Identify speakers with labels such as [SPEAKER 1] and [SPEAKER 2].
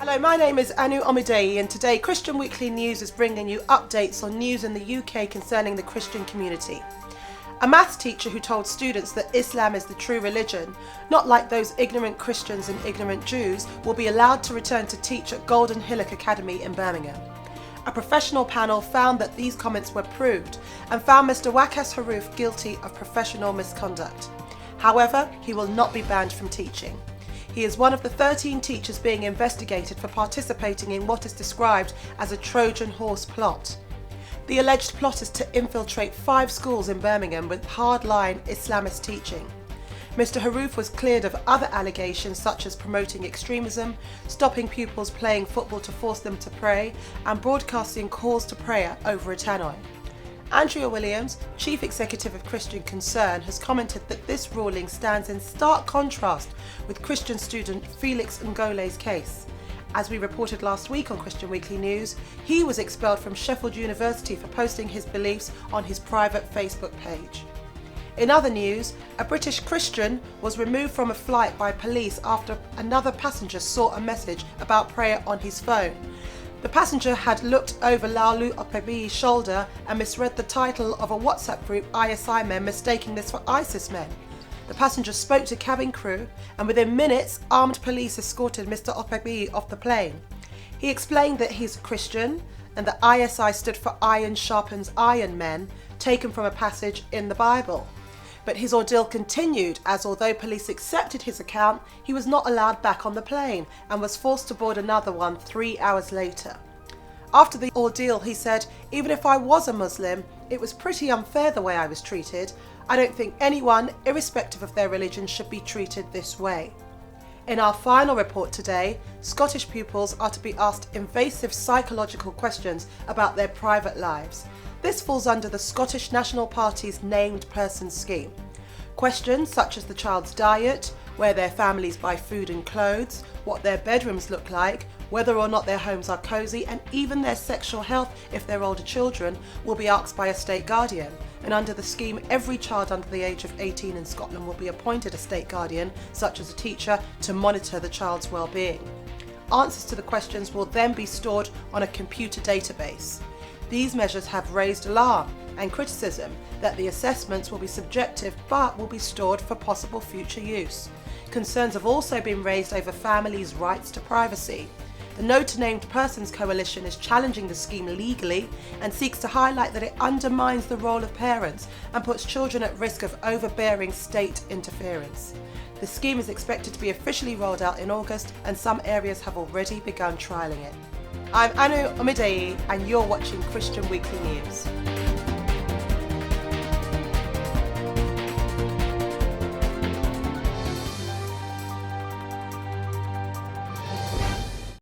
[SPEAKER 1] Hello, my name is Anu Omideyi, and today Christian Weekly News is bringing you updates on news in the UK concerning the Christian community. A maths teacher who told students that Islam is the true religion, not like those ignorant Christians and ignorant Jews, will be allowed to return to teach at Golden Hillock Academy in Birmingham. A professional panel found that these comments were proved and found Mr. Wakass Haruf guilty of professional misconduct. However, he will not be banned from teaching. He is one of the 13 teachers being investigated for participating in what is described as a Trojan Horse plot. The alleged plot is to infiltrate 5 schools in Birmingham with hardline Islamist teaching. Mr. Haruf was cleared of other allegations such as promoting extremism, stopping pupils playing football to force them to pray, and broadcasting calls to prayer over a tannoy. Andrea Williams, Chief Executive of Christian Concern, has commented that this ruling stands in stark contrast with Christian student Felix Ngole's case. As we reported last week on Christian Weekly News, he was expelled from Sheffield University for posting his beliefs on his private Facebook page. In other news, a British Christian was removed from a flight by police after another passenger saw a message about prayer on his phone. The passenger had looked over Anu Omideyi's shoulder and misread the title of a WhatsApp group ISI men, mistaking this for ISIS men. The passenger spoke to cabin crew, and within minutes, armed police escorted Mr. Omideyi off the plane. He explained that he's a Christian and that ISI stood for Iron Sharpens Iron men, taken from a passage in the Bible. But his ordeal continued as, although police accepted his account, he was not allowed back on the plane and was forced to board another one 3 hours later. After the ordeal, he said, "Even if I was a Muslim, it was pretty unfair the way I was treated. I don't think anyone, irrespective of their religion, should be treated this way." In our final report today, Scottish pupils are to be asked invasive psychological questions about their private lives. This falls under the Scottish National Party's Named Person scheme. Questions such as the child's diet, where their families buy food and clothes, what their bedrooms look like, whether or not their homes are cosy, and even their sexual health if they're older children, will be asked by a state guardian. And under the scheme, every child under the age of 18 in Scotland will be appointed a state guardian, such as a teacher, to monitor the child's well-being. Answers to the questions will then be stored on a computer database. These measures have raised alarm and criticism that the assessments will be subjective but will be stored for possible future use. Concerns have also been raised over families' rights to privacy. The No to Named Persons Coalition is challenging the scheme legally and seeks to highlight that it undermines the role of parents and puts children at risk of overbearing state interference. The scheme is expected to be officially rolled out in August, and some areas have already begun trialling it. I'm Anu Omideyi, and you're watching Christian Weekly News.